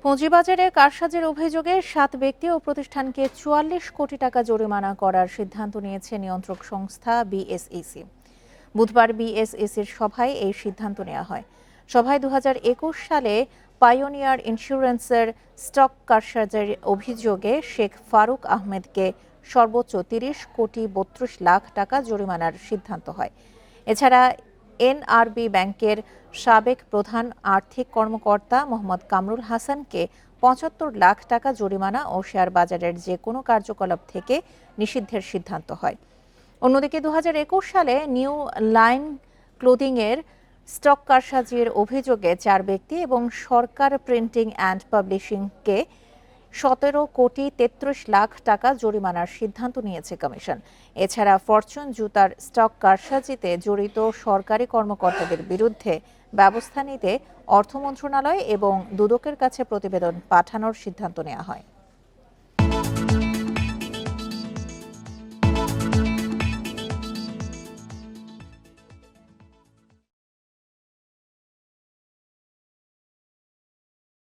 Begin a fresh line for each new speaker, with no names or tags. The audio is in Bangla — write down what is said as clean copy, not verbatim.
পুঁজিবাজারে কারসাজির অভিযোগে ৭ ব্যক্তি ও প্রতিষ্ঠানকে ৪৪ কোটি টাকা জরিমানা করার সিদ্ধান্ত নিয়েছে নিয়ন্ত্রক সংস্থা বিএসইসি। বুধবার বিএসইসির সভায় এই সিদ্ধান্ত নেওয়া হয়। সভায় ২০২১ সালে পাইওনিয়ার ইন্স্যুরেন্সের স্টক কারসাজির অভিযোগে শেখ ফারুক আহমেদকে সর্বোচ্চ ৩০ কোটি ৩২ লাখ টাকা জরিমানার সিদ্ধান্ত হয়। এছাড়া এনআরবি ব্যাংকের সাবেক প্রধান আর্থিক কর্মকর্তা মোহাম্মদ কামরুল হাসানকে ৭৫ লাখ টাকা জরিমানা ও শেয়ার বাজারের যে কোনো কার্যকলাপ থেকে নিষিদ্ধের সিদ্ধান্ত হয়। অন্যদিকে ২০২১ সালে নিউ লাইন ক্লোদিংয়ের স্টক কারসাজির অভিযোগে ৪ ব্যক্তি এবং সরকার প্রিন্টিং অ্যান্ড পাবলিশিংকে ১৭ কোটি ৩৩ লাখ টাকা জরিমানার সিদ্ধান্ত নিয়েছে কমিশন। এছাড়া ফরচুন জুতার স্টক কারসাজিতে জড়িত সরকারি কর্মকর্তাদের বিরুদ্ধে ব্যবস্থা নিতে অর্থ মন্ত্রণালয় এবং দুদকের কাছে প্রতিবেদন পাঠানোর সিদ্ধান্ত নেওয়া হয়।